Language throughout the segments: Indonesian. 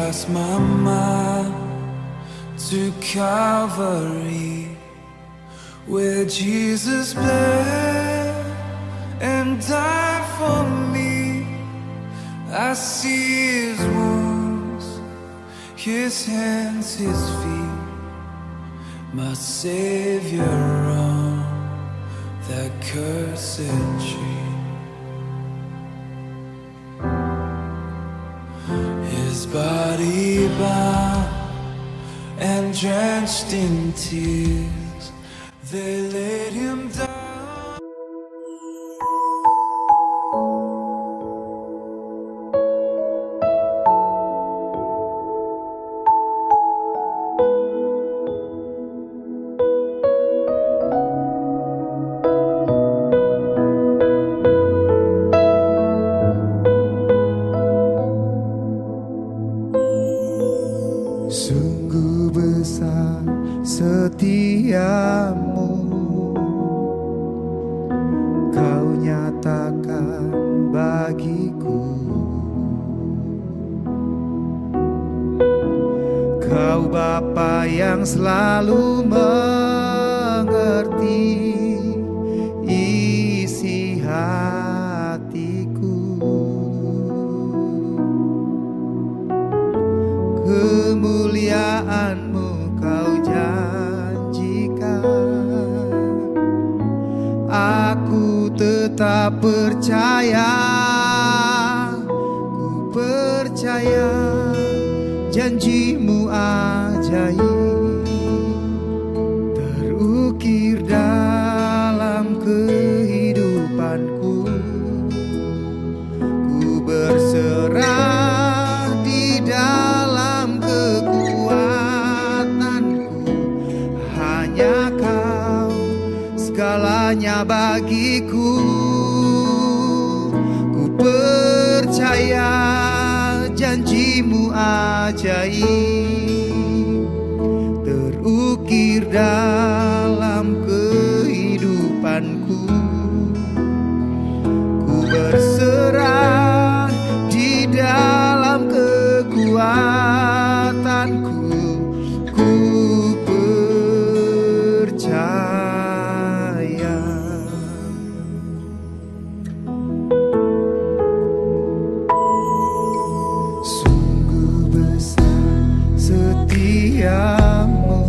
cast my mind to Calvary, where Jesus bled and died for me. I see his wounds, his hands, his feet, my Savior on that cursed tree. His body bound and drenched in tears, they laid him down. Sungguh besar setiamu, kau nyatakan bagiku. Kau Bapa yang selalu mengerti isi hatiku. Kemuliaan-Mu kau janjikan, aku tetap percaya, ku percaya janji-Mu ajaib, terukir dalam kehidupanku. Ku berserah di dalam kekuatanku, hanya Kau segalanya bagiku. Ku percaya janji-Mu ajaib, terukir dalam kehidupanku. Ku berserah di dalam kekuatanku, ku percaya. Sungguh besar setiamu,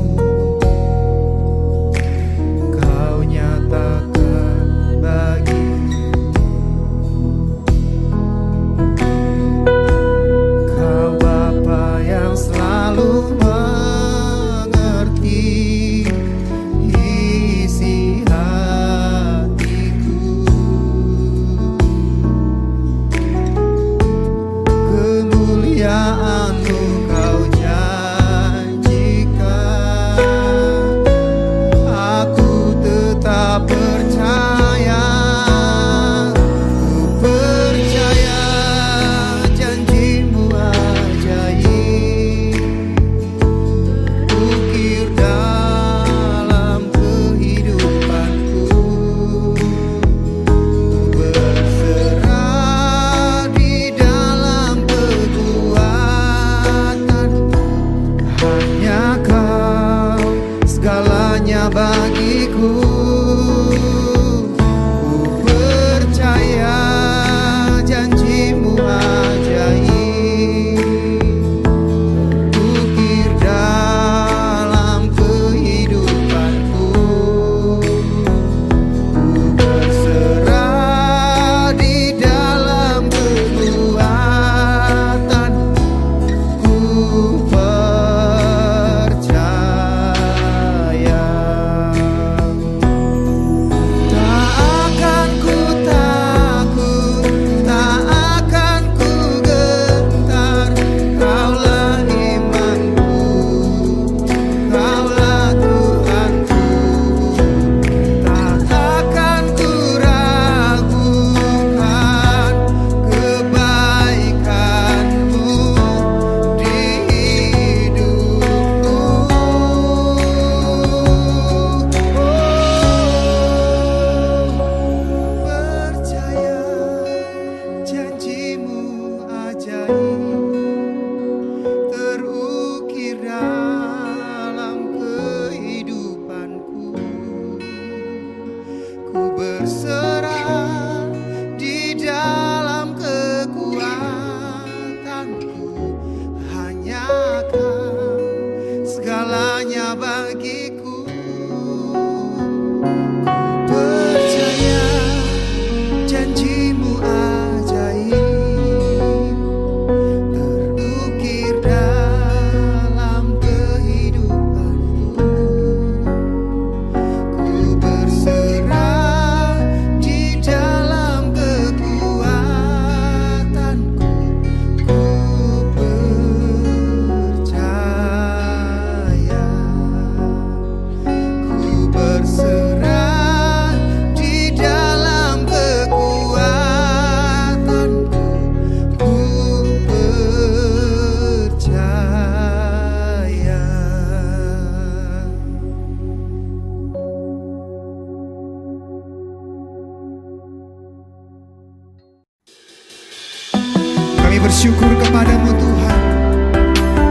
Kami bersyukur kepadamu Tuhan,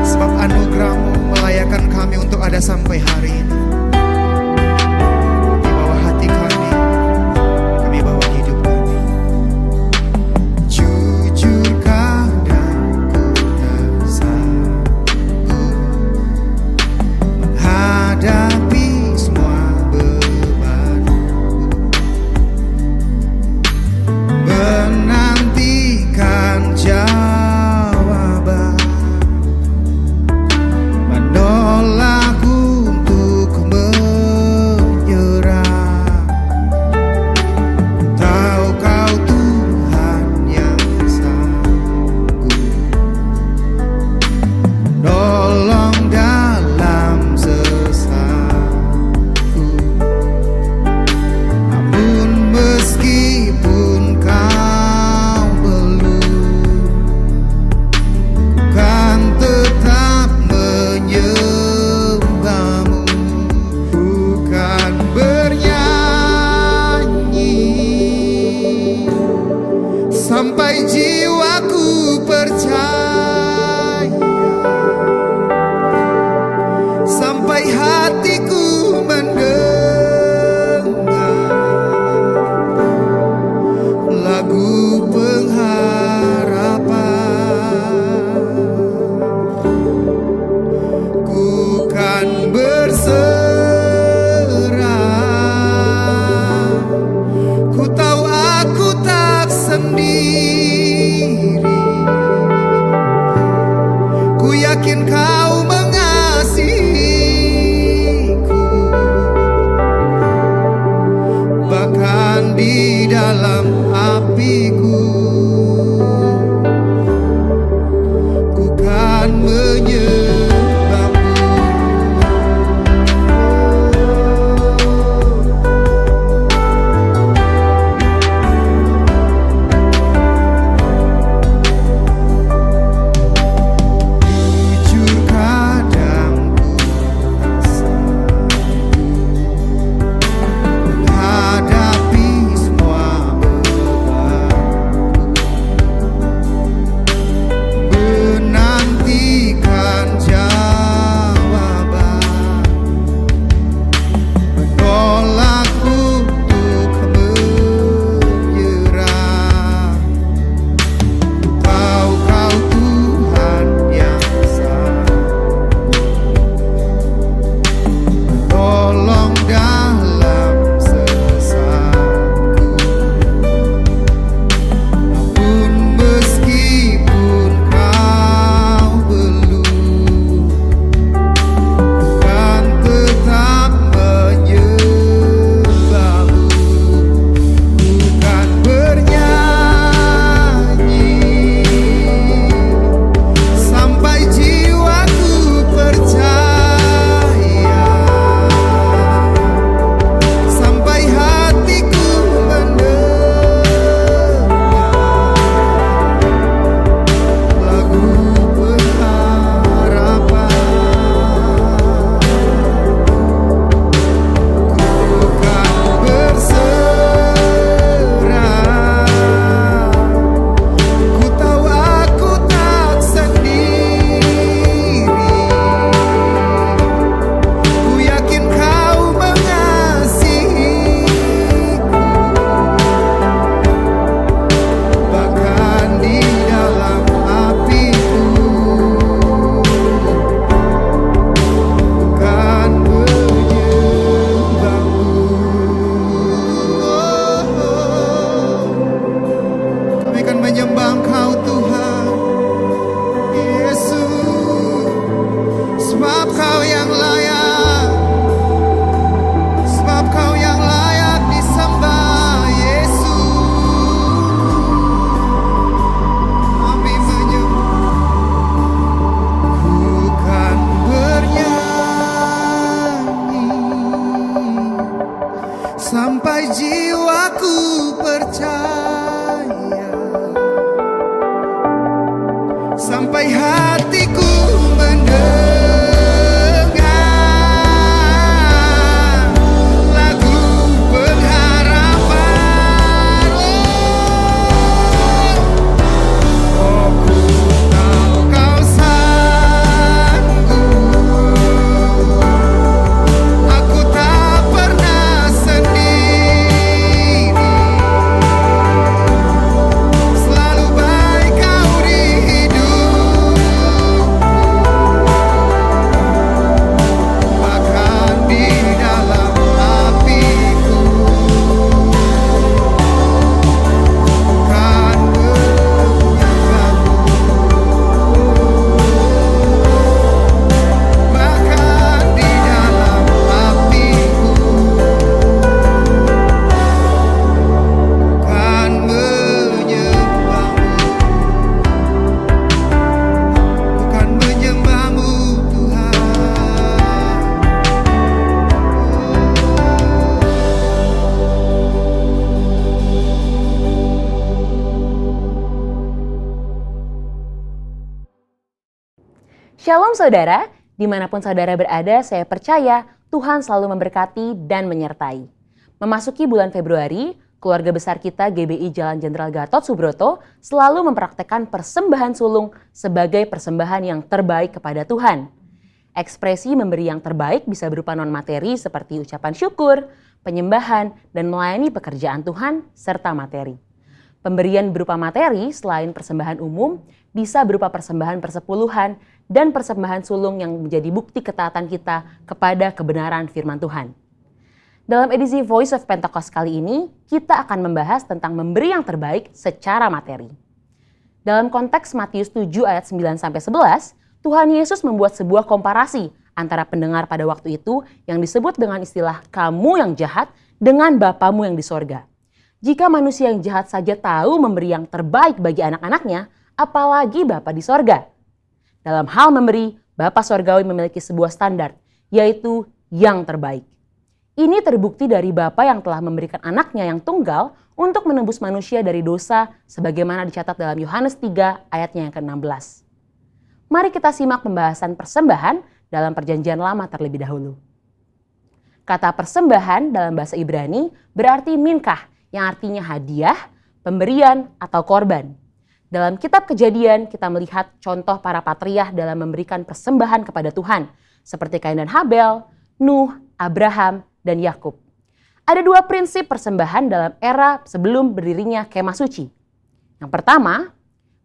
sebab anugerah-Mu melayakkan kami untuk ada sampai hari ini. Kami bawa hati kami bawa hidup kami. Jujur kadang ku tak sanggup menghadapi semua bebanku, menantikan jawaban, menolak untuk menyerah. Tahu Kau Tuhan yang sanggup nolong dalam sesatku. Namun meskipun Kau belum, kan tetap menyembah-Mu. Bukan bernyanyi sampai jiwaku percaya, sampai hatiku mendengar lagu pengharapan. Ku kan berserah, ku tahu aku tak sendiri. Ku yakin Kau mengasihiku, bahkan di dalam apiku. Ku kan menyembah-Mu. Jujur kadang ku tak sanggup menghadapi semua bebanku, menantikan jawaban, menolak untuk menyerah. Tahu Kau Tuhan yang sanggup menolong dalam sesatku. Namun meskipun Kau belum, kan tetap menyembah-Mu. Bukan bernyanyi sampai jiwaku percaya, sampai hatiku mendengar lagu pengharapan. Ku kan berserah, ku tahu aku tak sendiri. Ku yakin Kau mengasihiku, bahkan di dalam apiku. Kan menyembah-Mu. Kami akan menyembah Engkau Tuhan Yesus, sebab Kau yang layak, sebab Kau yang layak disembah Yesus. Kami menyembah. Ku kan bernyanyi sampai jiwaku percaya, sampai hatiku mendengar lagu pengharapan. Oh, ku Shalom saudara, dimanapun saudara berada, saya percaya Tuhan selalu memberkati dan menyertai. Memasuki bulan Februari, keluarga besar kita GBI Jalan Jenderal Gatot Subroto selalu mempraktekkan persembahan sulung sebagai persembahan yang terbaik kepada Tuhan. Ekspresi memberi yang terbaik bisa berupa non-materi seperti ucapan syukur, penyembahan, dan melayani pekerjaan Tuhan, serta materi. Pemberian berupa materi selain persembahan umum bisa berupa persembahan persepuluhan dan persembahan sulung yang menjadi bukti ketaatan kita kepada kebenaran firman Tuhan. Dalam edisi Voice of Pentecost kali ini, kita akan membahas tentang memberi yang terbaik secara materi. Dalam konteks Matius 7 ayat 9-11, Tuhan Yesus membuat sebuah komparasi antara pendengar pada waktu itu yang disebut dengan istilah kamu yang jahat dengan Bapamu yang di sorga. Jika manusia yang jahat saja tahu memberi yang terbaik bagi anak-anaknya, apalagi Bapa di sorga. Dalam hal memberi, Bapa Sorgawi memiliki sebuah standar, yaitu yang terbaik. Ini terbukti dari Bapa yang telah memberikan anaknya yang tunggal untuk menebus manusia dari dosa sebagaimana dicatat dalam Yohanes 3 ayatnya yang ke-16. Mari kita simak pembahasan persembahan dalam Perjanjian Lama terlebih dahulu. Kata persembahan dalam bahasa Ibrani berarti minkah, yang artinya hadiah, pemberian, atau korban. Dalam kitab Kejadian kita melihat contoh para patriark dalam memberikan persembahan kepada Tuhan, seperti Kain dan Habel, Nuh, Abraham, dan Yakub. Ada dua prinsip persembahan dalam era sebelum berdirinya kemah suci. Yang pertama,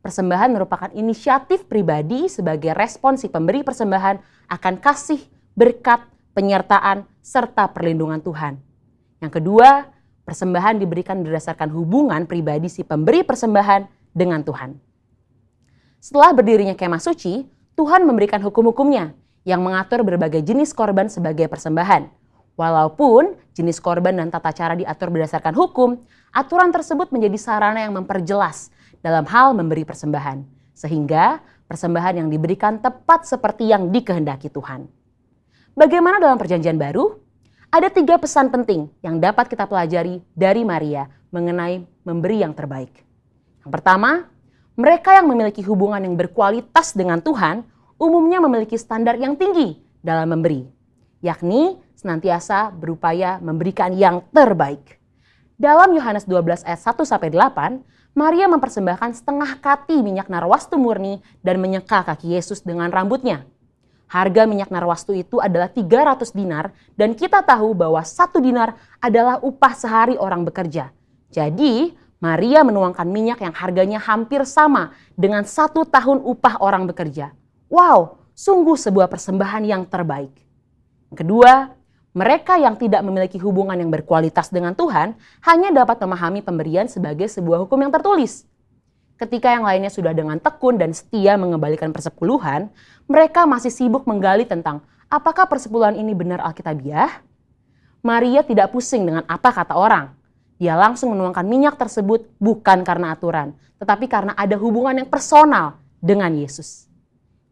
persembahan merupakan inisiatif pribadi sebagai respon si pemberi persembahan akan kasih, berkat, penyertaan, serta perlindungan Tuhan. Yang kedua, persembahan diberikan berdasarkan hubungan pribadi si pemberi persembahan dengan Tuhan. Setelah berdirinya kemah suci, Tuhan memberikan hukum-hukumnya yang mengatur berbagai jenis korban sebagai persembahan. Walaupun jenis korban dan tata cara diatur berdasarkan hukum, aturan tersebut menjadi sarana yang memperjelas dalam hal memberi persembahan, sehingga persembahan yang diberikan tepat seperti yang dikehendaki Tuhan. Bagaimana dalam Perjanjian Baru? Ada 3 pesan penting yang dapat kita pelajari dari Maria mengenai memberi yang terbaik. Yang pertama, mereka yang memiliki hubungan yang berkualitas dengan Tuhan umumnya memiliki standar yang tinggi dalam memberi, yakni senantiasa berupaya memberikan yang terbaik. Dalam Yohanes 12 ayat 1-8, Maria mempersembahkan setengah kati minyak narwastu murni dan menyeka kaki Yesus dengan rambutnya. Harga minyak narwastu itu adalah 300 dinar dan kita tahu bahwa 1 dinar adalah upah sehari orang bekerja. Jadi, Maria menuangkan minyak yang harganya hampir sama dengan 1 tahun upah orang bekerja. Wow, sungguh sebuah persembahan yang terbaik. Kedua, mereka yang tidak memiliki hubungan yang berkualitas dengan Tuhan hanya dapat memahami pemberian sebagai sebuah hukum yang tertulis. Ketika yang lainnya sudah dengan tekun dan setia mengembalikan persepuluhan, mereka masih sibuk menggali tentang apakah persepuluhan ini benar alkitabiah. Maria tidak pusing dengan apa kata orang. Dia langsung menuangkan minyak tersebut bukan karena aturan, tetapi karena ada hubungan yang personal dengan Yesus.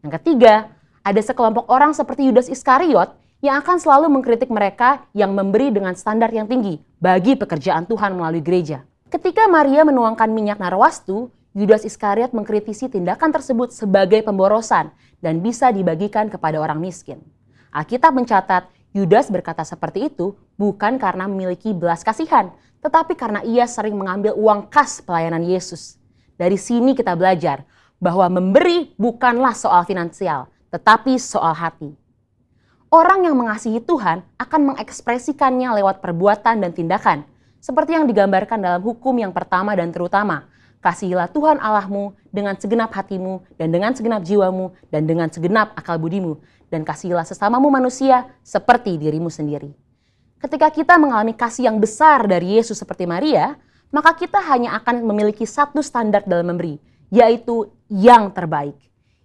Yang ketiga, ada sekelompok orang seperti Yudas Iskariot yang akan selalu mengkritik mereka yang memberi dengan standar yang tinggi bagi pekerjaan Tuhan melalui gereja. Ketika Maria menuangkan minyak narwastu, Yudas Iskariot mengkritisi tindakan tersebut sebagai pemborosan dan bisa dibagikan kepada orang miskin. Alkitab mencatat, Yudas berkata seperti itu bukan karena memiliki belas kasihan, tetapi karena ia sering mengambil uang kas pelayanan Yesus. Dari sini kita belajar bahwa memberi bukanlah soal finansial, tetapi soal hati. Orang yang mengasihi Tuhan akan mengekspresikannya lewat perbuatan dan tindakan. Seperti yang digambarkan dalam hukum yang pertama dan terutama. Kasihilah Tuhan Allahmu dengan segenap hatimu dan dengan segenap jiwamu dan dengan segenap akal budimu. Dan kasihilah sesamamu manusia seperti dirimu sendiri. Ketika kita mengalami kasih yang besar dari Yesus seperti Maria, maka kita hanya akan memiliki satu standar dalam memberi, yaitu yang terbaik.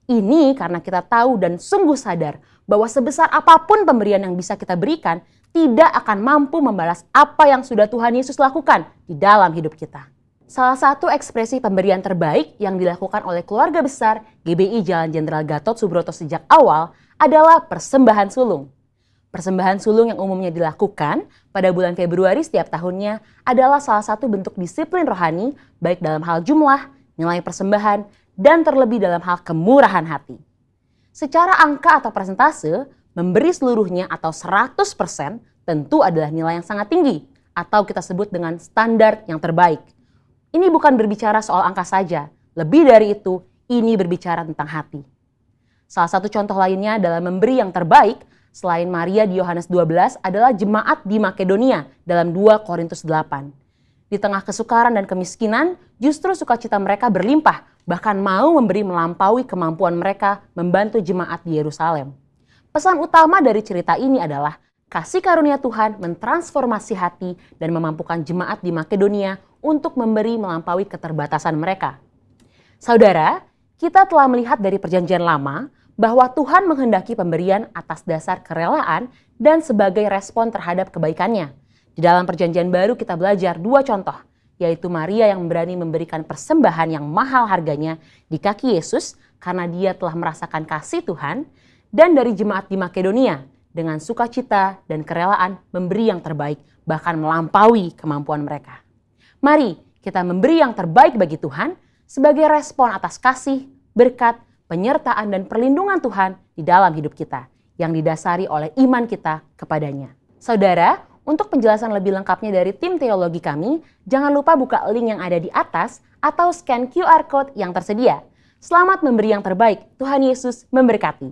Ini karena kita tahu dan sungguh sadar bahwa sebesar apapun pemberian yang bisa kita berikan, tidak akan mampu membalas apa yang sudah Tuhan Yesus lakukan di dalam hidup kita. Salah satu ekspresi pemberian terbaik yang dilakukan oleh keluarga besar GBI Jalan Jenderal Gatot Subroto sejak awal adalah persembahan sulung. Persembahan sulung yang umumnya dilakukan pada bulan Februari setiap tahunnya adalah salah satu bentuk disiplin rohani, baik dalam hal jumlah, nilai persembahan, dan terlebih dalam hal kemurahan hati. Secara angka atau persentase, memberi seluruhnya atau 100% tentu adalah nilai yang sangat tinggi atau kita sebut dengan standar yang terbaik. Ini bukan berbicara soal angka saja, lebih dari itu, ini berbicara tentang hati. Salah satu contoh lainnya dalam memberi yang terbaik selain Maria di Yohanes 12 adalah jemaat di Makedonia dalam 2 Korintus 8. Di tengah kesukaran dan kemiskinan, justru sukacita mereka berlimpah, bahkan mau memberi melampaui kemampuan mereka membantu jemaat di Yerusalem. Pesan utama dari cerita ini adalah kasih karunia Tuhan mentransformasi hati dan memampukan jemaat di Makedonia untuk memberi melampaui keterbatasan mereka. Saudara, kita telah melihat dari Perjanjian Lama bahwa Tuhan menghendaki pemberian atas dasar kerelaan dan sebagai respon terhadap kebaikannya. Di dalam Perjanjian Baru kita belajar 2 contoh, yaitu Maria yang berani memberikan persembahan yang mahal harganya di kaki Yesus karena dia telah merasakan kasih Tuhan, dan dari jemaat di Makedonia dengan sukacita dan kerelaan memberi yang terbaik, bahkan melampaui kemampuan mereka. Mari kita memberi yang terbaik bagi Tuhan sebagai respon atas kasih, berkat, penyertaan dan perlindungan Tuhan di dalam hidup kita yang didasari oleh iman kita kepadanya. Saudara, untuk penjelasan lebih lengkapnya dari tim teologi kami, jangan lupa buka link yang ada di atas atau scan QR Code yang tersedia. Selamat memberi yang terbaik, Tuhan Yesus memberkati.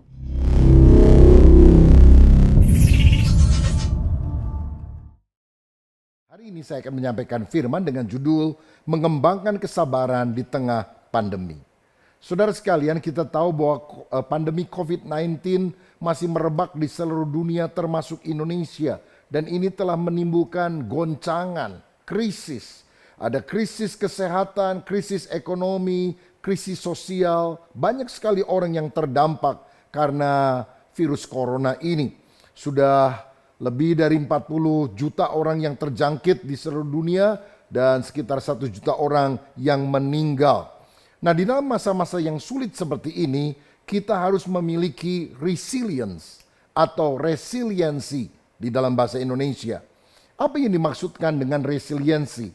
Hari ini saya akan menyampaikan firman dengan judul Mengembangkan Kesabaran di Tengah Pandemi. Saudara sekalian, kita tahu bahwa pandemi COVID-19 masih merebak di seluruh dunia termasuk Indonesia. Dan ini telah menimbulkan goncangan, krisis. Ada krisis kesehatan, krisis ekonomi, krisis sosial. Banyak sekali orang yang terdampak karena virus corona ini. Sudah lebih dari 40 juta orang yang terjangkit di seluruh dunia dan sekitar 1 juta orang yang meninggal. Nah, di dalam masa-masa yang sulit seperti ini, kita harus memiliki resilience atau resiliensi di dalam bahasa Indonesia. Apa yang dimaksudkan dengan resiliensi?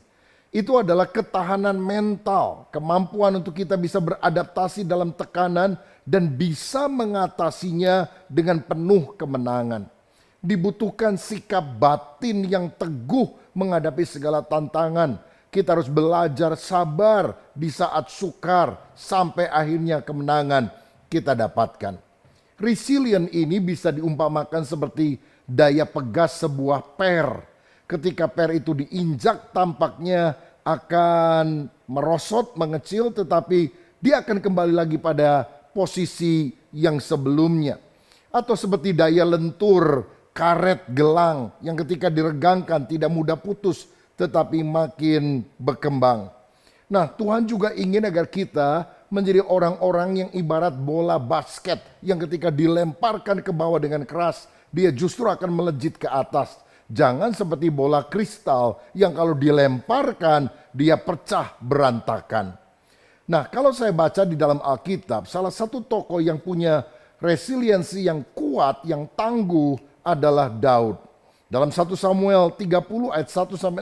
Itu adalah ketahanan mental, kemampuan untuk kita bisa beradaptasi dalam tekanan dan bisa mengatasinya dengan penuh kemenangan. Dibutuhkan sikap batin yang teguh menghadapi segala tantangan. Kita harus belajar sabar di saat sukar sampai akhirnya kemenangan kita dapatkan. Resilient ini bisa diumpamakan seperti daya pegas sebuah per. Ketika per itu diinjak tampaknya akan merosot, mengecil, tetapi dia akan kembali lagi pada posisi yang sebelumnya. Atau seperti daya lentur karet gelang yang ketika diregangkan tidak mudah putus tetapi makin berkembang. Nah, Tuhan juga ingin agar kita menjadi orang-orang yang ibarat bola basket yang ketika dilemparkan ke bawah dengan keras, dia justru akan melejit ke atas. Jangan seperti bola kristal yang kalau dilemparkan, dia pecah berantakan. Nah, kalau saya baca di dalam Alkitab, salah satu tokoh yang punya resiliensi yang kuat, yang tangguh adalah Daud. Dalam 1 Samuel 30 ayat 1-6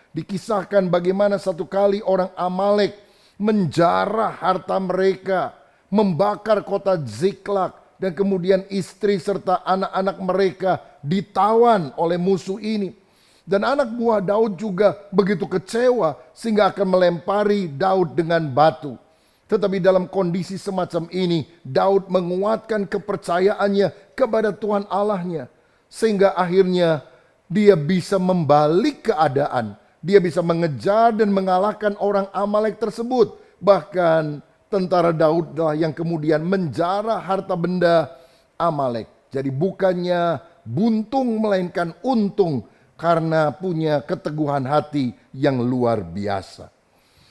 dikisahkan bagaimana satu kali orang Amalek menjarah harta mereka, membakar kota Ziklag, dan kemudian istri serta anak-anak mereka ditawan oleh musuh ini. Dan anak buah Daud juga begitu kecewa sehingga akan melempari Daud dengan batu. Tetapi dalam kondisi semacam ini, Daud menguatkan kepercayaannya kepada Tuhan Allahnya. Sehingga akhirnya dia bisa membalik keadaan. Dia bisa mengejar dan mengalahkan orang Amalek tersebut. Bahkan tentara Daudlah yang kemudian menjarah harta benda Amalek. Jadi bukannya buntung melainkan untung karena punya keteguhan hati yang luar biasa.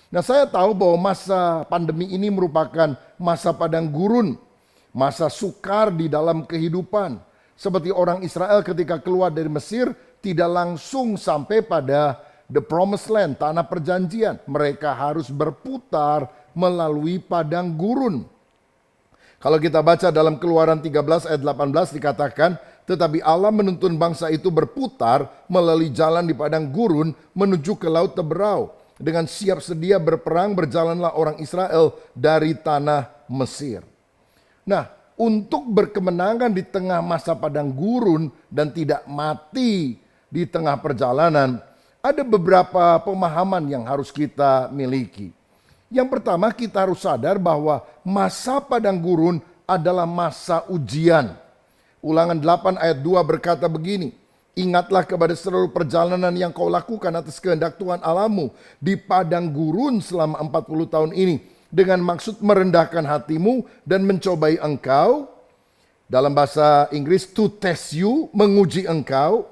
Nah, saya tahu bahwa masa pandemi ini merupakan masa padang gurun, masa sukar di dalam kehidupan. Seperti orang Israel ketika keluar dari Mesir tidak langsung sampai pada the promised land, tanah perjanjian. Mereka harus berputar melalui padang gurun. Kalau kita baca dalam Keluaran 13 ayat 18 dikatakan, tetapi Allah menuntun bangsa itu berputar melalui jalan di padang gurun menuju ke laut Teberau. Dengan siap sedia berperang berjalanlah orang Israel dari tanah Mesir. Nah, untuk berkemenangan di tengah masa padang gurun dan tidak mati di tengah perjalanan, ada beberapa pemahaman yang harus kita miliki. Yang pertama, kita harus sadar bahwa masa padang gurun adalah masa ujian. Ulangan 8 ayat 2 berkata begini, ingatlah kepada seluruh perjalanan yang kau lakukan atas kehendak Tuhan Allahmu di padang gurun selama 40 tahun ini, dengan maksud merendahkan hatimu dan mencobai engkau. Dalam bahasa Inggris, to test you, menguji engkau,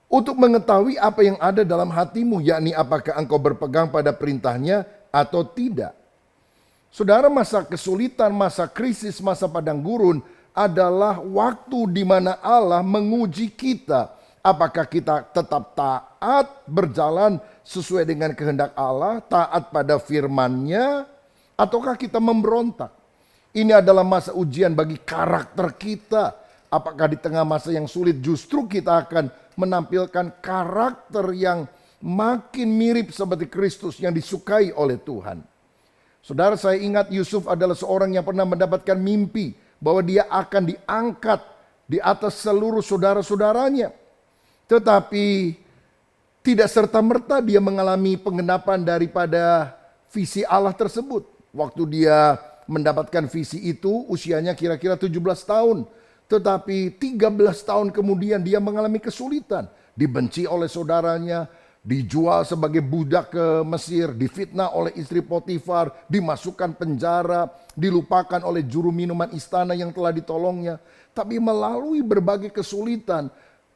untuk mengetahui apa yang ada dalam hatimu, yakni apakah engkau berpegang pada perintahnya atau tidak. Saudara, masa kesulitan, masa krisis, masa padang gurun adalah waktu di mana Allah menguji kita. Apakah kita tetap taat, berjalan sesuai dengan kehendak Allah, taat pada firman-Nya, ataukah kita memberontak? Ini adalah masa ujian bagi karakter kita. Apakah di tengah masa yang sulit justru kita akan menampilkan karakter yang makin mirip seperti Kristus yang disukai oleh Tuhan. Saudara, saya ingat Yusuf adalah seorang yang pernah mendapatkan mimpi bahwa dia akan diangkat di atas seluruh saudara-saudaranya. Tetapi tidak serta-merta dia mengalami penggenapan daripada visi Allah tersebut. Waktu dia mendapatkan visi itu usianya kira-kira 17 tahun. Tetapi 13 tahun kemudian dia mengalami kesulitan. Dibenci oleh saudaranya, dijual sebagai budak ke Mesir, difitnah oleh istri Potifar, dimasukkan penjara, dilupakan oleh juru minuman istana yang telah ditolongnya. Tapi melalui berbagai kesulitan,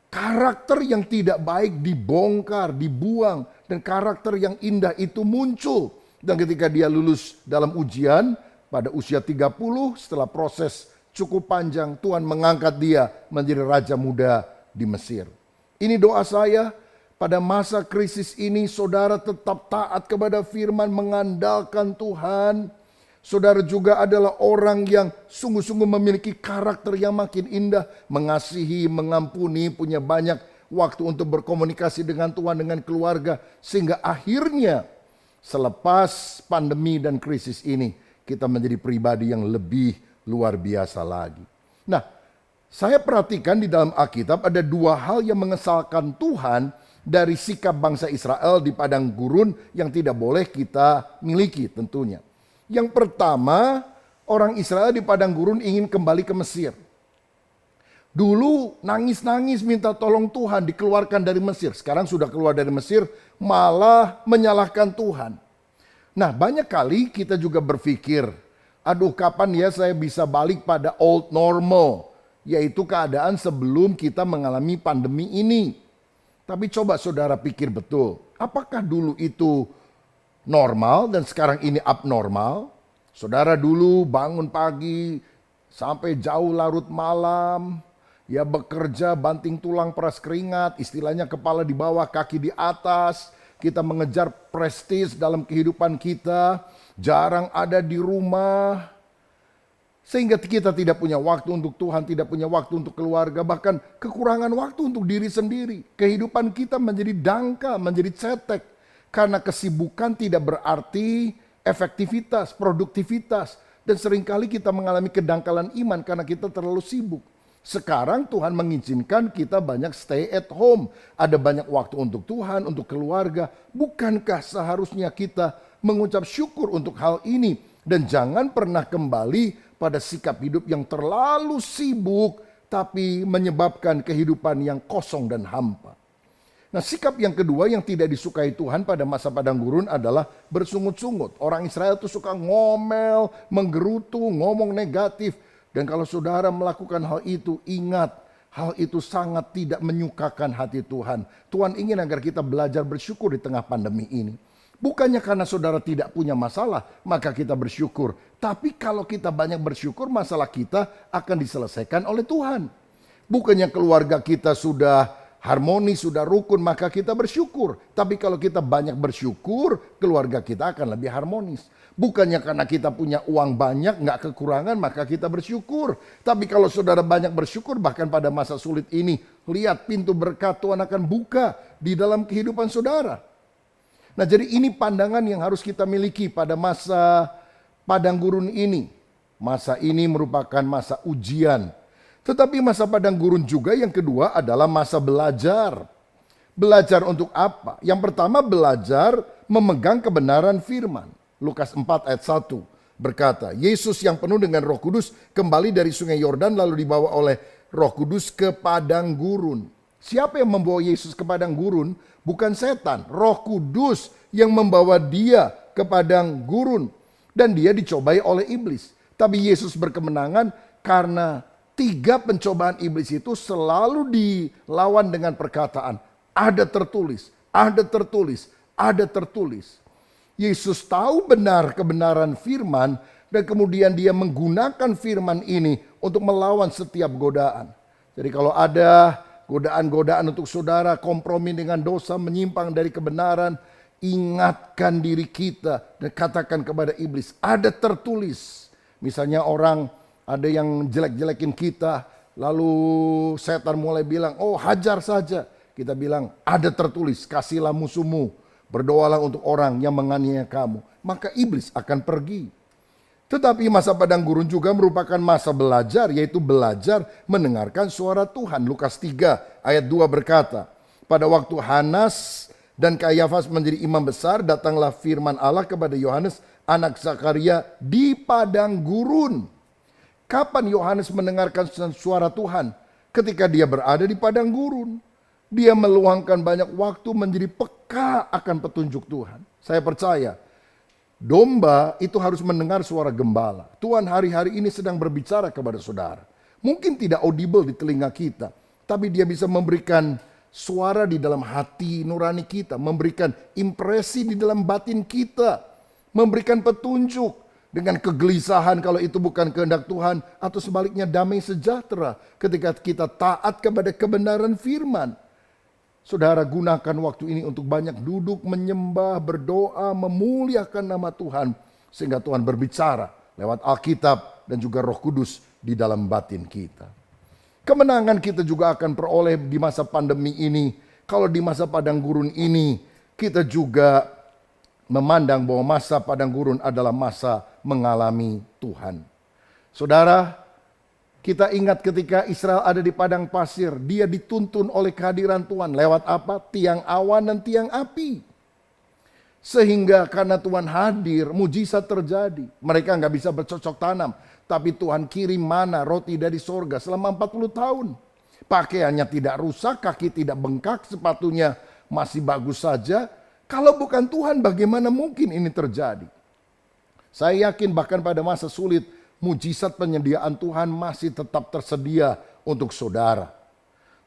karakter yang tidak baik dibongkar, dibuang, dan karakter yang indah itu muncul. Dan ketika dia lulus dalam ujian pada usia 30, setelah proses cukup panjang, Tuhan mengangkat dia menjadi raja muda di Mesir. Ini doa saya, pada masa krisis ini saudara tetap taat kepada firman, mengandalkan Tuhan. Saudara juga adalah orang yang sungguh-sungguh memiliki karakter yang makin indah, mengasihi, mengampuni, punya banyak waktu untuk berkomunikasi dengan Tuhan, dengan keluarga, sehingga akhirnya selepas pandemi dan krisis ini kita menjadi pribadi yang lebih luar biasa lagi. Nah, saya perhatikan di dalam Alkitab ada dua hal yang mengesalkan Tuhan dari sikap bangsa Israel di padang gurun yang tidak boleh kita miliki tentunya. Yang pertama, orang Israel di padang gurun ingin kembali ke Mesir. Dulu nangis-nangis minta tolong Tuhan dikeluarkan dari Mesir. Sekarang sudah keluar dari Mesir malah menyalahkan Tuhan. Nah, banyak kali kita juga berpikir, aduh kapan ya saya bisa balik pada old normal, yaitu keadaan sebelum kita mengalami pandemi ini. Tapi coba saudara pikir betul, apakah dulu itu normal dan sekarang ini abnormal? Saudara dulu bangun pagi sampai jauh larut malam, ya bekerja banting tulang peras keringat, istilahnya kepala di bawah kaki di atas. Kita mengejar prestis dalam kehidupan kita, jarang ada di rumah. Sehingga kita tidak punya waktu untuk Tuhan, tidak punya waktu untuk keluarga, bahkan kekurangan waktu untuk diri sendiri. Kehidupan kita menjadi dangkal, menjadi cetek. Karena kesibukan tidak berarti efektivitas, produktivitas. Dan seringkali kita mengalami kedangkalan iman karena kita terlalu sibuk. Sekarang Tuhan mengizinkan kita banyak stay at home. Ada banyak waktu untuk Tuhan, untuk keluarga. Bukankah seharusnya kita mengucap syukur untuk hal ini? Dan jangan pernah kembali pada sikap hidup yang terlalu sibuk, tapi menyebabkan kehidupan yang kosong dan hampa. Nah, sikap yang kedua yang tidak disukai Tuhan pada masa padang gurun adalah bersungut-sungut. Orang Israel itu suka ngomel, menggerutu, ngomong negatif. Dan kalau saudara melakukan hal itu, ingat, hal itu sangat tidak menyukakan hati Tuhan. Tuhan ingin agar kita belajar bersyukur di tengah pandemi ini. Bukannya karena saudara tidak punya masalah, maka kita bersyukur. Tapi kalau kita banyak bersyukur, masalah kita akan diselesaikan oleh Tuhan. Bukannya keluarga kita sudah harmonis, sudah rukun, maka kita bersyukur. Tapi kalau kita banyak bersyukur, keluarga kita akan lebih harmonis. Bukannya karena kita punya uang banyak, nggak kekurangan, maka kita bersyukur. Tapi kalau saudara banyak bersyukur, bahkan pada masa sulit ini, lihat pintu berkat Tuhan akan buka di dalam kehidupan saudara. Nah, jadi ini pandangan yang harus kita miliki pada masa padang gurun ini. Masa ini merupakan masa ujian. Tetapi masa padang gurun juga yang kedua adalah masa belajar. Belajar untuk apa? Yang pertama belajar memegang kebenaran firman. Lukas 4 ayat 1 berkata, Yesus yang penuh dengan Roh Kudus kembali dari sungai Yordan lalu dibawa oleh Roh Kudus ke padang gurun. Siapa yang membawa Yesus ke padang gurun? Bukan setan, Roh Kudus yang membawa dia ke padang gurun. Dan dia dicobai oleh iblis. Tapi Yesus berkemenangan karena 3 pencobaan iblis itu selalu dilawan dengan perkataan, ada tertulis, ada tertulis, ada tertulis. Yesus tahu benar kebenaran firman dan kemudian dia menggunakan firman ini untuk melawan setiap godaan. Jadi kalau ada godaan-godaan untuk saudara kompromi dengan dosa, menyimpang dari kebenaran, ingatkan diri kita dan katakan kepada iblis, ada tertulis. Misalnya orang ada yang jelek-jelekin kita, lalu setan mulai bilang, oh hajar saja. Kita bilang, ada tertulis, kasihlah musuhmu, berdoalah untuk orang yang menganiaya kamu. Maka iblis akan pergi. Tetapi masa padang gurun juga merupakan masa belajar, yaitu belajar mendengarkan suara Tuhan. Lukas 3 ayat 2 berkata, pada waktu Hanas dan Kayafas menjadi imam besar, datanglah firman Allah kepada Yohanes, anak Zakaria di padang gurun. Kapan Yohanes mendengarkan suara Tuhan? Ketika dia berada di padang gurun. Dia meluangkan banyak waktu menjadi peka akan petunjuk Tuhan. Saya percaya, domba itu harus mendengar suara gembala. Tuhan hari-hari ini sedang berbicara kepada saudara. Mungkin tidak audible di telinga kita, tapi dia bisa memberikan suara di dalam hati nurani kita, memberikan impresi di dalam batin kita, memberikan petunjuk dengan kegelisahan kalau itu bukan kehendak Tuhan, atau sebaliknya damai sejahtera ketika kita taat kepada kebenaran firman. Saudara, gunakan waktu ini untuk banyak duduk, menyembah, berdoa, memuliakan nama Tuhan. Sehingga Tuhan berbicara lewat Alkitab dan juga Roh Kudus di dalam batin kita. Kemenangan kita juga akan peroleh di masa pandemi ini. Kalau di masa padang gurun ini, kita juga memandang bahwa masa padang gurun adalah masa mengalami Tuhan. Saudara, kita ingat ketika Israel ada di padang pasir, dia dituntun oleh kehadiran Tuhan. Lewat apa? Tiang awan dan tiang api. Sehingga karena Tuhan hadir, mujizat terjadi. Mereka nggak bisa bercocok tanam. Tapi Tuhan kirim mana roti dari sorga selama 40 tahun. Pakaiannya tidak rusak, kaki tidak bengkak, sepatunya masih bagus saja. Kalau bukan Tuhan, bagaimana mungkin ini terjadi? Saya yakin bahkan pada masa sulit, mujizat penyediaan Tuhan masih tetap tersedia untuk saudara.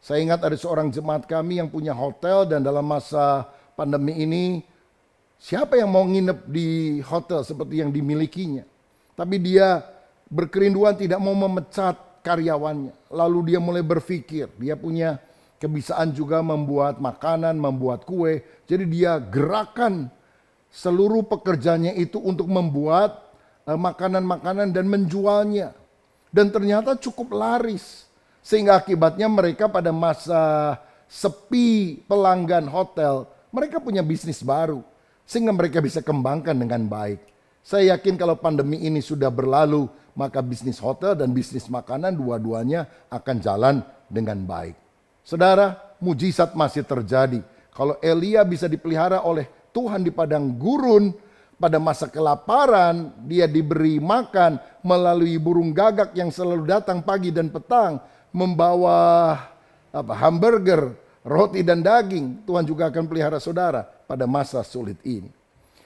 Saya ingat ada seorang jemaat kami yang punya hotel dan dalam masa pandemi ini, siapa yang mau nginep di hotel seperti yang dimilikinya? Tapi dia berkerinduan tidak mau memecat karyawannya. Lalu dia mulai berpikir, dia punya kebiasaan juga membuat makanan, membuat kue. Jadi dia gerakan seluruh pekerjaannya itu untuk membuat makanan-makanan dan menjualnya. Dan ternyata cukup laris. Sehingga akibatnya mereka pada masa sepi pelanggan hotel, mereka punya bisnis baru. Sehingga mereka bisa kembangkan dengan baik. Saya yakin kalau pandemi ini sudah berlalu, maka bisnis hotel dan bisnis makanan dua-duanya akan jalan dengan baik. Saudara, mujizat masih terjadi. Kalau Elia bisa dipelihara oleh Tuhan di padang gurun, pada masa kelaparan dia diberi makan melalui burung gagak yang selalu datang pagi dan petang membawa hamburger, roti dan daging. Tuhan juga akan pelihara saudara pada masa sulit ini.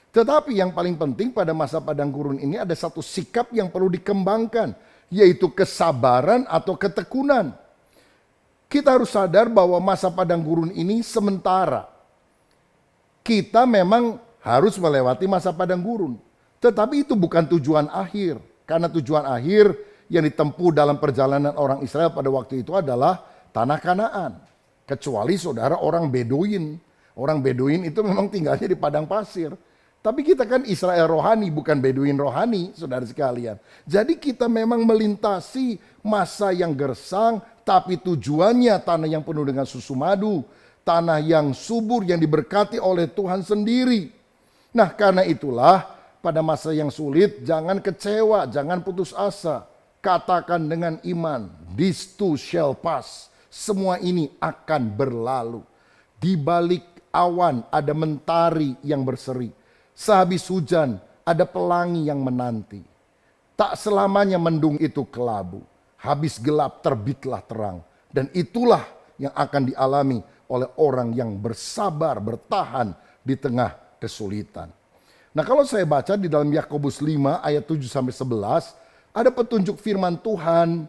Tetapi yang paling penting pada masa padang gurun ini ada satu sikap yang perlu dikembangkan, yaitu kesabaran atau ketekunan. Kita harus sadar bahwa masa padang gurun ini sementara. Kita memang harus melewati masa padang gurun. Tetapi itu bukan tujuan akhir. Karena tujuan akhir yang ditempuh dalam perjalanan orang Israel pada waktu itu adalah tanah Kanaan. Kecuali saudara orang Beduin. Orang Beduin itu memang tinggalnya di padang pasir. Tapi kita kan Israel rohani, bukan Beduin rohani, saudara sekalian. Jadi kita memang melintasi masa yang gersang, tapi tujuannya tanah yang penuh dengan susu madu. Tanah yang subur yang diberkati oleh Tuhan sendiri. Nah, karena itulah pada masa yang sulit, jangan kecewa, jangan putus asa. Katakan dengan iman, this too shall pass. Semua ini akan berlalu. Di balik awan ada mentari yang berseri. Sehabis hujan ada pelangi yang menanti. Tak selamanya mendung itu kelabu. Habis gelap terbitlah terang. Dan itulah yang akan dialami oleh orang yang bersabar, bertahan di tengah kesulitan. Nah, kalau saya baca di dalam Yakobus 5 ayat 7-11, ada petunjuk firman Tuhan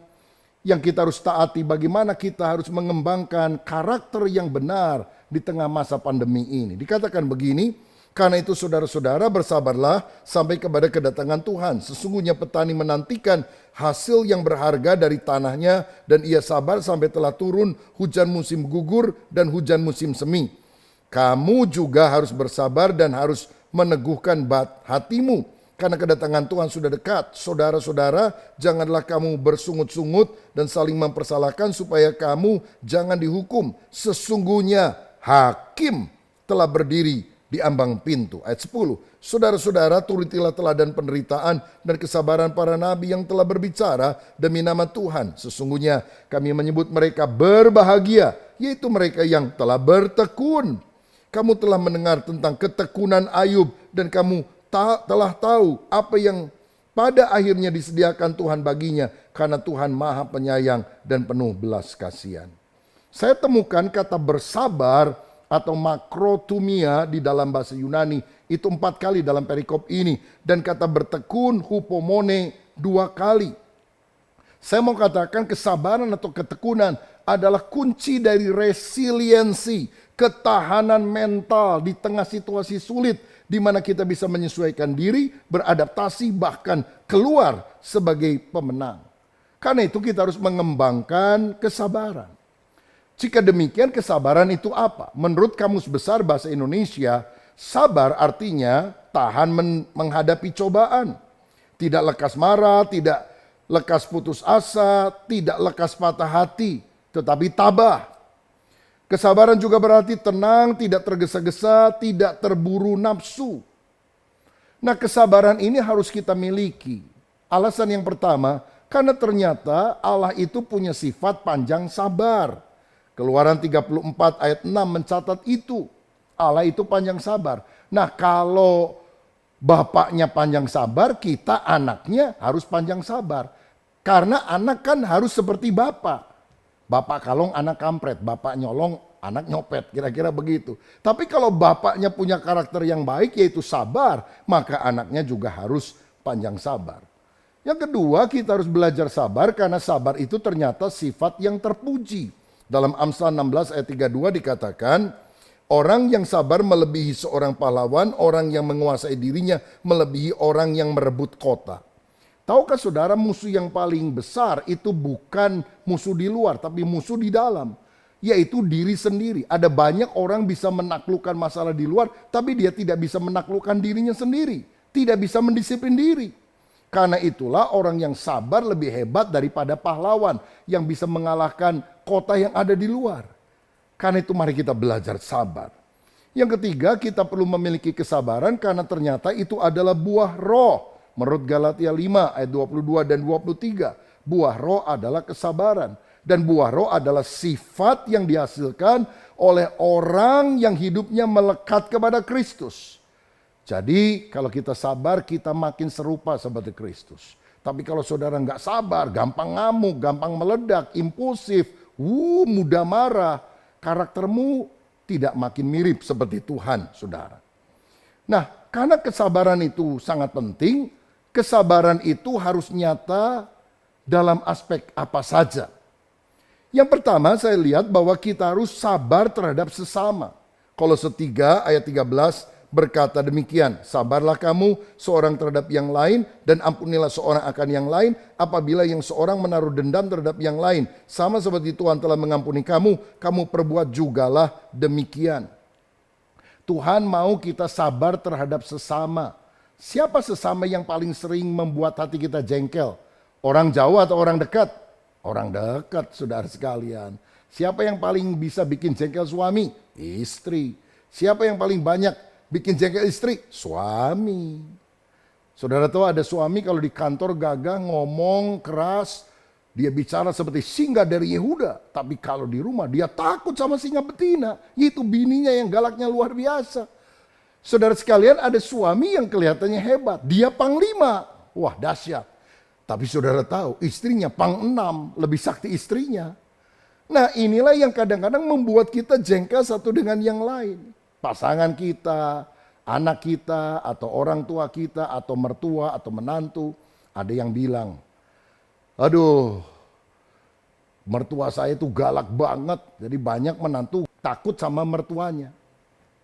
yang kita harus taati, bagaimana kita harus mengembangkan karakter yang benar di tengah masa pandemi ini. Dikatakan begini, karena itu saudara-saudara bersabarlah sampai kepada kedatangan Tuhan. Sesungguhnya petani menantikan hasil yang berharga dari tanahnya, dan ia sabar sampai telah turun hujan musim gugur dan hujan musim semi. Kamu juga harus bersabar dan harus meneguhkan hatimu, karena kedatangan Tuhan sudah dekat. Saudara-saudara, janganlah kamu bersungut-sungut dan saling mempersalahkan supaya kamu jangan dihukum. Sesungguhnya hakim telah berdiri di ambang pintu. Ayat 10. Saudara-saudara, turutilah teladan penderitaan dan kesabaran para nabi yang telah berbicara demi nama Tuhan. Sesungguhnya kami menyebut mereka berbahagia, yaitu mereka yang telah bertekun. Kamu telah mendengar tentang ketekunan Ayub, dan kamu telah tahu apa yang pada akhirnya disediakan Tuhan baginya, karena Tuhan Maha Penyayang dan penuh belas kasihan. Saya temukan kata bersabar atau makrotumia di dalam bahasa Yunani itu 4 kali dalam perikop ini, dan kata bertekun hupomone 2 kali. Saya mau katakan kesabaran atau ketekunan adalah kunci dari resiliensi, ketahanan mental di tengah situasi sulit, di mana kita bisa menyesuaikan diri, beradaptasi, bahkan keluar sebagai pemenang. Karena itu kita harus mengembangkan kesabaran. Jika demikian, kesabaran itu apa? Menurut Kamus Besar Bahasa Indonesia, sabar artinya tahan menghadapi cobaan. Tidak lekas marah, tidak lekas putus asa, tidak lekas patah hati, tetapi tabah. Kesabaran juga berarti tenang, tidak tergesa-gesa, tidak terburu nafsu. Nah, kesabaran ini harus kita miliki. Alasan yang pertama, karena ternyata Allah itu punya sifat panjang sabar. Keluaran 34 ayat 6 mencatat itu. Allah itu panjang sabar. Nah, kalau bapaknya panjang sabar, kita anaknya harus panjang sabar. Karena anak kan harus seperti bapak. Bapak kalong, anak kampret. Bapak nyolong, anak nyopet. Kira-kira begitu. Tapi kalau bapaknya punya karakter yang baik, yaitu sabar, maka anaknya juga harus panjang sabar. Yang kedua, kita harus belajar sabar karena sabar itu ternyata sifat yang terpuji. Dalam Amsal 16 ayat 32 dikatakan, orang yang sabar melebihi seorang pahlawan, orang yang menguasai dirinya melebihi orang yang merebut kota. Tahukah saudara, musuh yang paling besar itu bukan musuh di luar, tapi musuh di dalam, yaitu diri sendiri. Ada banyak orang bisa menaklukkan masalah di luar, tapi dia tidak bisa menaklukkan dirinya sendiri, tidak bisa mendisiplin diri. Karena itulah orang yang sabar lebih hebat daripada pahlawan yang bisa mengalahkan kota yang ada di luar. Karena itu mari kita belajar sabar. Yang ketiga, kita perlu memiliki kesabaran karena ternyata itu adalah buah roh. Menurut Galatia 5 ayat 22 dan 23, buah roh adalah kesabaran. Dan buah roh adalah sifat yang dihasilkan oleh orang yang hidupnya melekat kepada Kristus. Jadi kalau kita sabar, kita makin serupa seperti Kristus. Tapi kalau saudara nggak sabar, gampang ngamuk, gampang meledak, impulsif, mudah marah, karaktermu tidak makin mirip seperti Tuhan, saudara. Nah, karena kesabaran itu sangat penting, kesabaran itu harus nyata dalam aspek apa saja. Yang pertama saya lihat bahwa kita harus sabar terhadap sesama. Kolose 3 ayat 13 berkata demikian, sabarlah kamu seorang terhadap yang lain dan ampunilah seorang akan yang lain apabila yang seorang menaruh dendam terhadap yang lain. Sama seperti Tuhan telah mengampuni kamu, kamu perbuat jugalah demikian. Tuhan mau kita sabar terhadap sesama. Siapa sesama yang paling sering membuat hati kita jengkel? Orang jauh atau orang dekat? Orang dekat, saudara sekalian. Siapa yang paling bisa bikin jengkel suami? Istri. Siapa yang paling banyak bikin jengkel istri? Suami. Saudara tahu ada suami kalau di kantor gagah ngomong keras, dia bicara seperti singa dari Yehuda. Tapi kalau di rumah dia takut sama singa betina. Itu bininya yang galaknya luar biasa. Saudara sekalian, ada suami yang kelihatannya hebat. Dia panglima. Wah, dahsyat. Tapi saudara tahu istrinya pang-6, lebih sakti istrinya. Nah, inilah yang kadang-kadang membuat kita jengkel satu dengan yang lain. Pasangan kita, anak kita, atau orang tua kita, atau mertua, atau menantu. Ada yang bilang, aduh, mertua saya itu galak banget. Jadi banyak menantu takut sama mertuanya.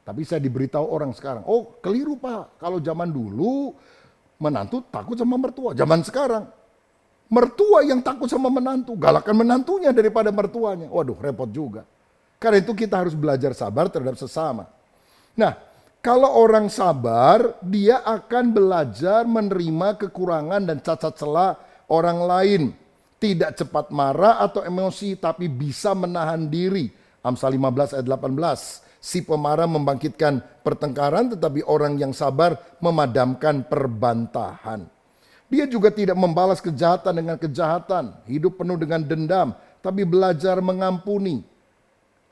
Tapi saya diberitahu orang sekarang, oh keliru Pak. Kalau zaman dulu menantu takut sama mertua. Zaman sekarang mertua yang takut sama menantu. Galakan menantunya daripada mertuanya. Waduh, repot juga. Karena itu kita harus belajar sabar terhadap sesama. Nah, kalau orang sabar, dia akan belajar menerima kekurangan dan cacat celah orang lain. Tidak cepat marah atau emosi, tapi bisa menahan diri. Amsal 15 ayat 18. Si pemarah membangkitkan pertengkaran, tetapi orang yang sabar memadamkan perbantahan. Dia juga tidak membalas kejahatan dengan kejahatan. Hidup penuh dengan dendam, tapi belajar mengampuni.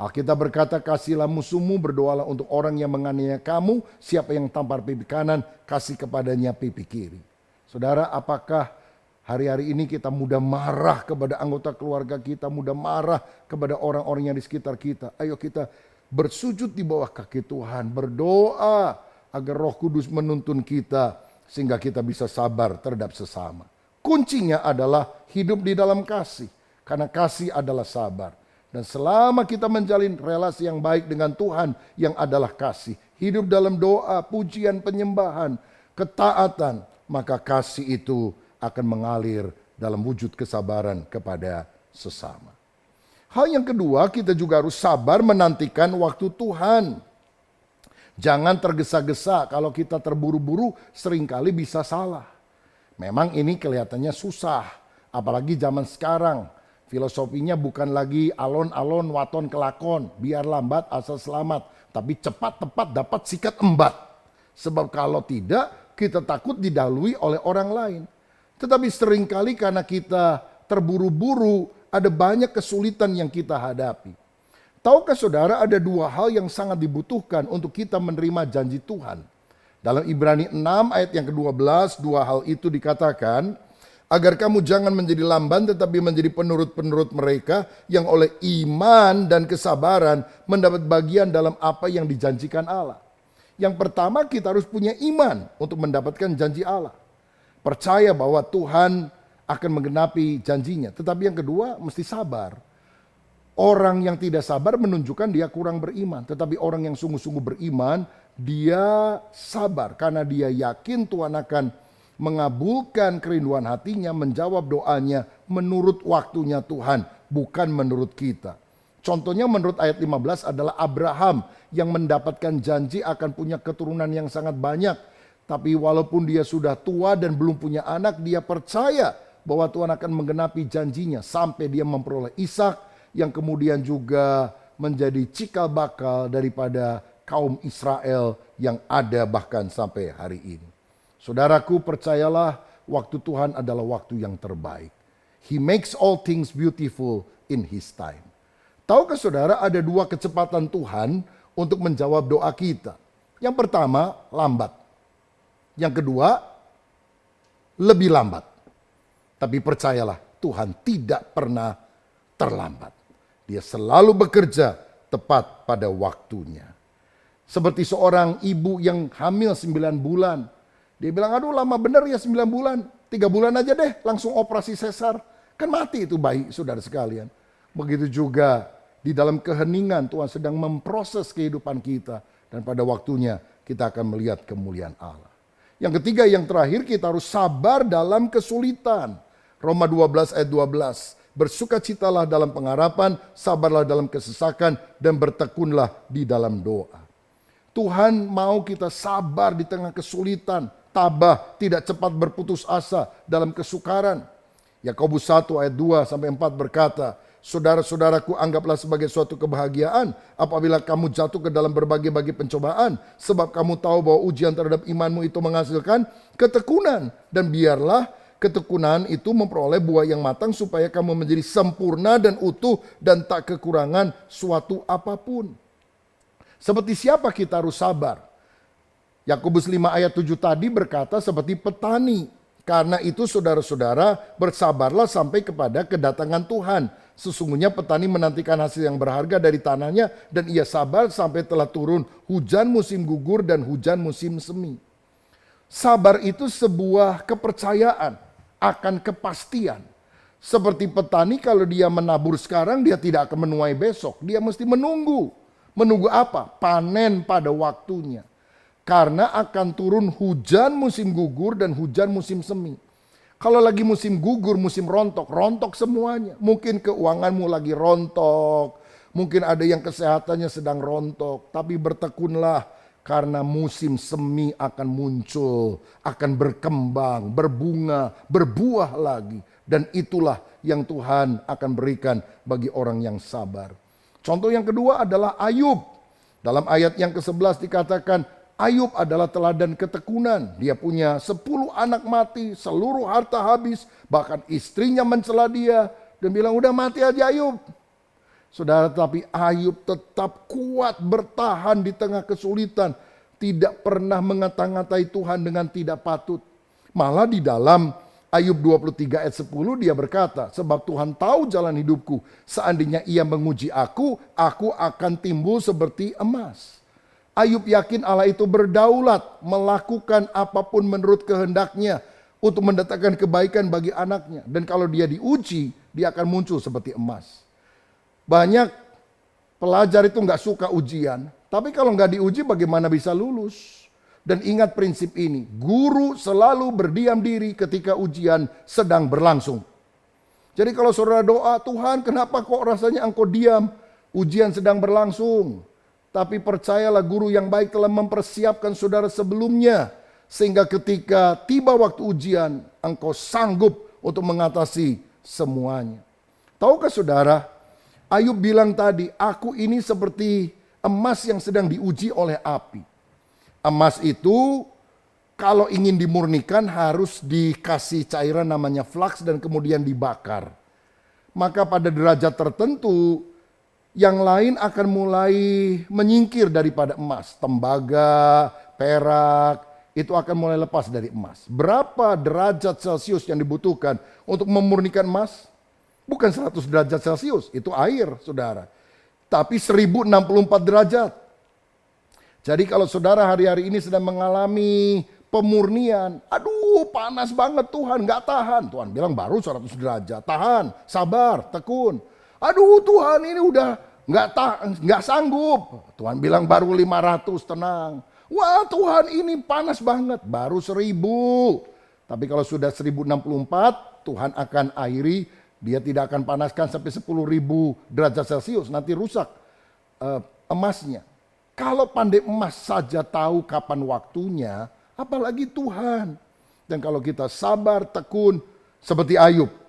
Alkitab berkata, kasihlah musuhmu, berdoalah untuk orang yang menganiaya kamu. Siapa yang tampar pipi kanan, kasih kepadanya pipi kiri. Saudara, apakah hari-hari ini kita mudah marah kepada anggota keluarga kita, mudah marah kepada orang-orang yang di sekitar kita? Ayo kita bersujud di bawah kaki Tuhan, berdoa agar Roh Kudus menuntun kita sehingga kita bisa sabar terhadap sesama. Kuncinya adalah hidup di dalam kasih, karena kasih adalah sabar. Dan selama kita menjalin relasi yang baik dengan Tuhan yang adalah kasih, hidup dalam doa, pujian, penyembahan, ketaatan, maka kasih itu akan mengalir dalam wujud kesabaran kepada sesama. Hal yang kedua, kita juga harus sabar menantikan waktu Tuhan. Jangan tergesa-gesa, kalau kita terburu-buru seringkali bisa salah. Memang ini kelihatannya susah, apalagi zaman sekarang. Filosofinya bukan lagi alon-alon waton kelakon, biar lambat asal selamat. Tapi cepat tepat dapat sikat embat. Sebab kalau tidak, kita takut didahului oleh orang lain. Tetapi seringkali karena kita terburu-buru, ada banyak kesulitan yang kita hadapi. Tahukah saudara, ada dua hal yang sangat dibutuhkan untuk kita menerima janji Tuhan. Dalam Ibrani 6 ayat yang ke-12, dua hal itu dikatakan, agar kamu jangan menjadi lamban tetapi menjadi penurut-penurut mereka yang oleh iman dan kesabaran mendapat bagian dalam apa yang dijanjikan Allah. Yang pertama, kita harus punya iman untuk mendapatkan janji Allah. Percaya bahwa Tuhan akan menggenapi janjinya. Tetapi yang kedua, mesti sabar. Orang yang tidak sabar menunjukkan dia kurang beriman. Tetapi orang yang sungguh-sungguh beriman, dia sabar. Karena dia yakin Tuhan akan mengabulkan kerinduan hatinya, menjawab doanya menurut waktunya Tuhan, bukan menurut kita. Contohnya menurut ayat 15 adalah Abraham yang mendapatkan janji akan punya keturunan yang sangat banyak. Tapi walaupun dia sudah tua dan belum punya anak, dia percaya bahwa Tuhan akan menggenapi janjinya sampai dia memperoleh Ishak yang kemudian juga menjadi cikal bakal daripada kaum Israel yang ada bahkan sampai hari ini. Saudaraku, percayalah waktu Tuhan adalah waktu yang terbaik. He makes all things beautiful in His time. Tahukah saudara, ada dua kecepatan Tuhan untuk menjawab doa kita. Yang pertama, lambat. Yang kedua, lebih lambat. Tapi percayalah, Tuhan tidak pernah terlambat. Dia selalu bekerja tepat pada waktunya. Seperti seorang ibu yang hamil 9 bulan. Dia bilang, aduh lama bener ya 9 bulan. 3 bulan aja deh langsung operasi sesar. Kan mati itu bayi, saudara sekalian. Begitu juga di dalam keheningan Tuhan sedang memproses kehidupan kita. Dan pada waktunya kita akan melihat kemuliaan Allah. Yang ketiga, yang terakhir, kita harus sabar dalam kesulitan. Roma 12 ayat 12. Bersukacitalah dalam pengharapan, sabarlah dalam kesesakan, dan bertekunlah di dalam doa. Tuhan mau kita sabar di tengah kesulitan, tabah, tidak cepat berputus asa dalam kesukaran. Yakobus 1 ayat 2 sampai 4 berkata, Saudara-saudaraku, anggaplah sebagai suatu kebahagiaan apabila kamu jatuh ke dalam berbagai-bagai pencobaan. Sebab kamu tahu bahwa ujian terhadap imanmu itu menghasilkan ketekunan. Dan biarlah ketekunan itu memperoleh buah yang matang supaya kamu menjadi sempurna dan utuh dan tak kekurangan suatu apapun. Seperti siapa kita harus sabar? Yakobus 5 ayat 7 tadi berkata seperti petani. Karena itu saudara-saudara, bersabarlah sampai kepada kedatangan Tuhan. Sesungguhnya petani menantikan hasil yang berharga dari tanahnya dan ia sabar sampai telah turun hujan musim gugur dan hujan musim semi. Sabar itu sebuah kepercayaan akan kepastian. Seperti petani kalau dia menabur sekarang dia tidak akan menuai besok. Dia mesti menunggu. Menunggu apa? Panen pada waktunya. Karena akan turun hujan musim gugur dan hujan musim semi. Kalau lagi musim gugur, musim rontok, rontok semuanya. Mungkin keuanganmu lagi rontok, mungkin ada yang kesehatannya sedang rontok. Tapi bertekunlah karena musim semi akan muncul, akan berkembang, berbunga, berbuah lagi. Dan itulah yang Tuhan akan berikan bagi orang yang sabar. Contoh yang kedua adalah Ayub. Dalam ayat yang ke-11 dikatakan, Ayub adalah teladan ketekunan. Dia punya 10 anak mati, seluruh harta habis. Bahkan istrinya mencela dia dan bilang, udah mati aja Ayub. Saudara, tapi Ayub tetap kuat bertahan di tengah kesulitan. Tidak pernah mengata-ngatai Tuhan dengan tidak patut. Malah di dalam Ayub 23 ayat 10 dia berkata, sebab Tuhan tahu jalan hidupku. Seandainya ia menguji aku akan timbul seperti emas. Ayub yakin Allah itu berdaulat melakukan apapun menurut kehendaknya untuk mendatangkan kebaikan bagi anaknya. Dan kalau dia diuji, dia akan muncul seperti emas. Banyak pelajar itu nggak suka ujian, tapi kalau nggak diuji bagaimana bisa lulus? Dan ingat prinsip ini, guru selalu berdiam diri ketika ujian sedang berlangsung. Jadi kalau saudara doa, Tuhan kenapa kok rasanya engkau diam? Ujian sedang berlangsung. Tapi percayalah guru yang baik telah mempersiapkan saudara sebelumnya. Sehingga ketika tiba waktu ujian, engkau sanggup untuk mengatasi semuanya. Tahukah saudara, Ayub bilang tadi, aku ini seperti emas yang sedang diuji oleh api. Emas itu kalau ingin dimurnikan harus dikasih cairan namanya flux dan kemudian dibakar. Maka pada derajat tertentu, yang lain akan mulai menyingkir daripada emas. Tembaga, perak, itu akan mulai lepas dari emas. Berapa derajat Celcius yang dibutuhkan untuk memurnikan emas? Bukan 100 derajat Celcius, itu air saudara. Tapi 1064 derajat. Jadi kalau saudara hari-hari ini sedang mengalami pemurnian, aduh panas banget Tuhan, gak tahan. Tuhan bilang baru 100 derajat, tahan, sabar, tekun. Aduh Tuhan ini udah nggak sanggup. Tuhan bilang baru 500, tenang. Wah Tuhan ini panas banget, baru 1000. Tapi kalau sudah 1064, Tuhan akan akhiri, dia tidak akan panaskan sampai 10.000 derajat Celcius, nanti rusak emasnya. Kalau pandai emas saja tahu kapan waktunya, apalagi Tuhan. Dan kalau kita sabar, tekun, seperti Ayub.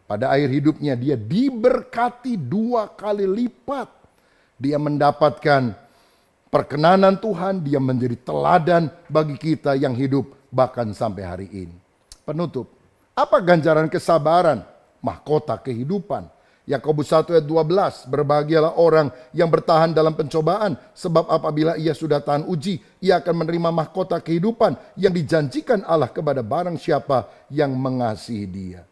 Pada akhir hidupnya dia diberkati 2 kali lipat. Dia mendapatkan perkenanan Tuhan, dia menjadi teladan bagi kita yang hidup bahkan sampai hari ini. Penutup, apa ganjaran kesabaran? Mahkota kehidupan. Yakobus 1 ayat 12, berbahagialah orang yang bertahan dalam pencobaan, sebab apabila ia sudah tahan uji, ia akan menerima mahkota kehidupan yang dijanjikan Allah kepada barang siapa yang mengasihi dia.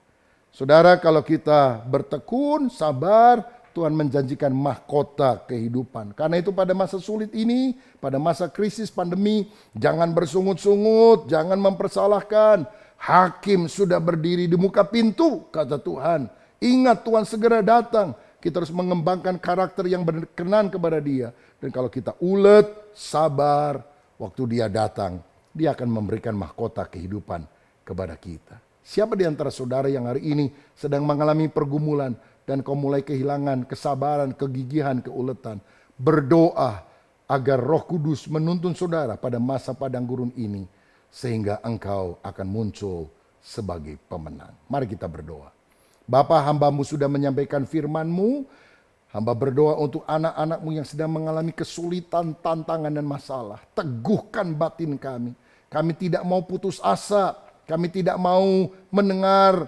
Saudara, kalau kita bertekun, sabar, Tuhan menjanjikan mahkota kehidupan. Karena itu pada masa sulit ini, pada masa krisis pandemi, jangan bersungut-sungut, jangan mempersalahkan. Hakim sudah berdiri di muka pintu, kata Tuhan. Ingat Tuhan segera datang. Kita harus mengembangkan karakter yang berkenan kepada Dia. Dan kalau kita ulet, sabar, waktu Dia datang, Dia akan memberikan mahkota kehidupan kepada kita. Siapa di antara saudara yang hari ini sedang mengalami pergumulan dan kau mulai kehilangan kesabaran, kegigihan, keuletan. Berdoa agar Roh Kudus menuntun saudara pada masa padang gurun ini. Sehingga engkau akan muncul sebagai pemenang. Mari kita berdoa. Bapa, hamba-Mu sudah menyampaikan firman-Mu. Hamba berdoa untuk anak-anak-Mu yang sedang mengalami kesulitan, tantangan, dan masalah. Teguhkan batin kami. Kami tidak mau putus asa. Kami tidak mau mendengar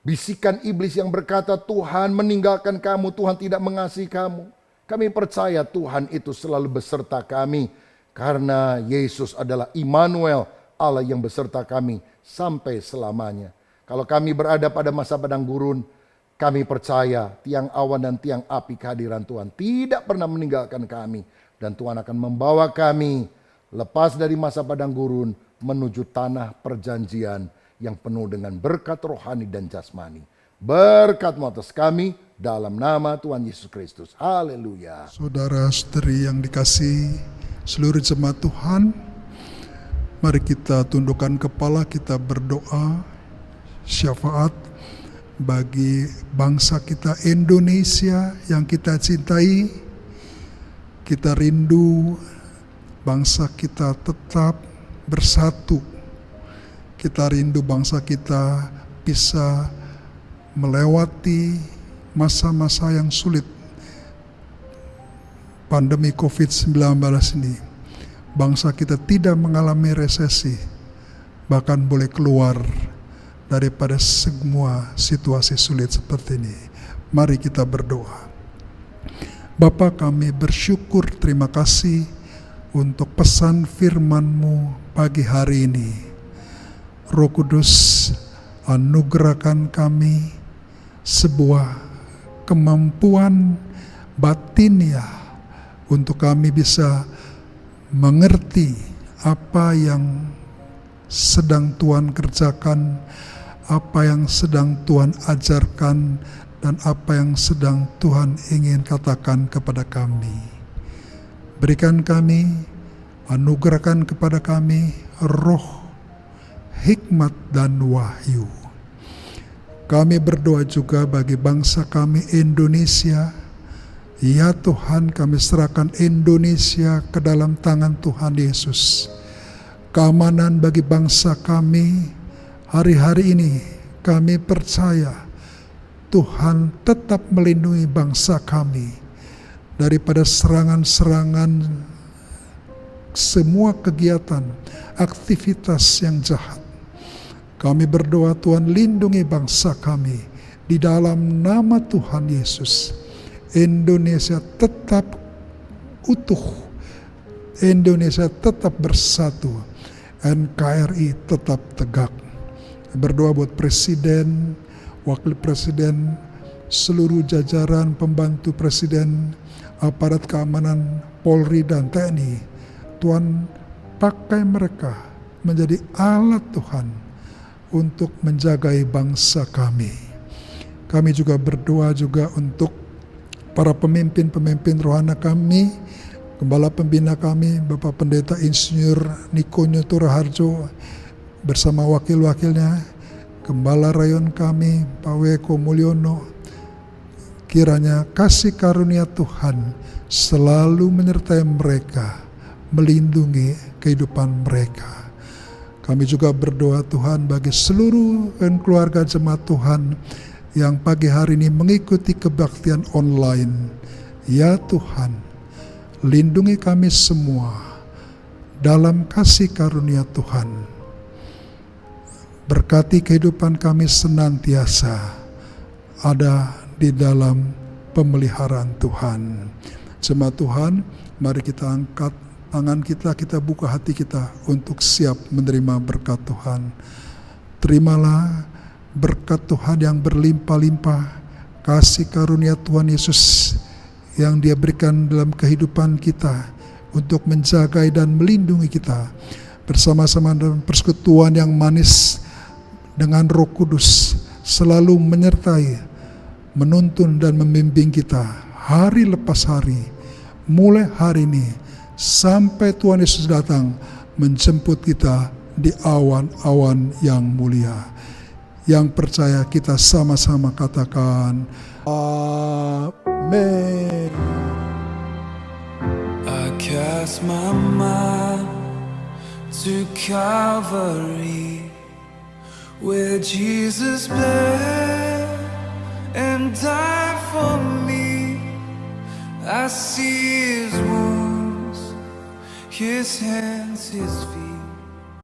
bisikan iblis yang berkata, Tuhan meninggalkan kamu, Tuhan tidak mengasihi kamu. Kami percaya Tuhan itu selalu beserta kami. Karena Yesus adalah Immanuel, Allah yang beserta kami sampai selamanya. Kalau kami berada pada masa padang gurun, kami percaya tiang awan dan tiang api kehadiran Tuhan tidak pernah meninggalkan kami. Dan Tuhan akan membawa kami lepas dari masa padang gurun menuju tanah perjanjian yang penuh dengan berkat rohani dan jasmani. Berkat-Mu atas kami dalam nama Tuhan Yesus Kristus. Haleluya. Saudara-saudari yang dikasihi seluruh jemaat Tuhan, mari kita tundukkan kepala, kita berdoa syafaat bagi bangsa kita Indonesia yang kita cintai. Kita rindu bangsa kita tetap bersatu. Kita rindu bangsa kita bisa melewati masa-masa yang sulit pandemi COVID-19 ini. Bangsa kita tidak mengalami resesi, bahkan boleh keluar daripada semua situasi sulit seperti ini. Mari kita berdoa. Bapa, kami bersyukur, terima kasih untuk pesan firman-Mu pagi hari ini. Roh Kudus, anugerahkan kami sebuah kemampuan batiniah untuk kami bisa mengerti apa yang sedang Tuhan kerjakan, apa yang sedang Tuhan ajarkan, dan apa yang sedang Tuhan ingin katakan kepada kami. Berikan kami, anugerahkan kepada kami roh, hikmat, dan wahyu. Kami berdoa juga bagi bangsa kami Indonesia. Ya Tuhan, kami serahkan Indonesia ke dalam tangan Tuhan Yesus. Keamanan bagi bangsa kami hari-hari ini, kami percaya Tuhan tetap melindungi bangsa kami daripada serangan-serangan semua kegiatan, aktivitas yang jahat. Kami berdoa Tuhan lindungi bangsa kami di dalam nama Tuhan Yesus. Indonesia tetap utuh, Indonesia tetap bersatu, NKRI tetap tegak. Berdoa buat Presiden, Wakil Presiden, seluruh jajaran pembantu Presiden, aparat keamanan Polri dan TNI. Tuhan pakai mereka menjadi alat Tuhan untuk menjagai bangsa kami. Kami juga berdoa juga untuk para pemimpin-pemimpin rohani kami, Gembala Pembina kami, Bapak Pendeta Insinyur Niko Nyoto Raharjo bersama wakil-wakilnya, Gembala Rayon kami, Pak Weko Mulyono. Kiranya kasih karunia Tuhan selalu menyertai mereka, melindungi kehidupan mereka. Kami juga berdoa Tuhan bagi seluruh keluarga jemaat Tuhan yang pagi hari ini mengikuti kebaktian online. Ya Tuhan, lindungi kami semua dalam kasih karunia Tuhan. Berkati kehidupan kami senantiasa ada di dalam pemeliharaan Tuhan. Jemaat Tuhan, mari kita angkat tangan kita, kita buka hati kita untuk siap menerima berkat Tuhan. Terimalah berkat Tuhan yang berlimpah-limpah, kasih karunia Tuhan Yesus yang Dia berikan dalam kehidupan kita untuk menjaga dan melindungi kita bersama-sama dalam persekutuan yang manis dengan Roh Kudus, selalu menyertai, menuntun dan membimbing kita hari lepas hari, mulai hari ini sampai Tuhan Yesus datang menjemput kita di awan-awan yang mulia. Yang percaya kita sama-sama katakan amin. I cast my mind to Calvary, where Jesus bled and died for me. I see his wounds, his hands, his feet.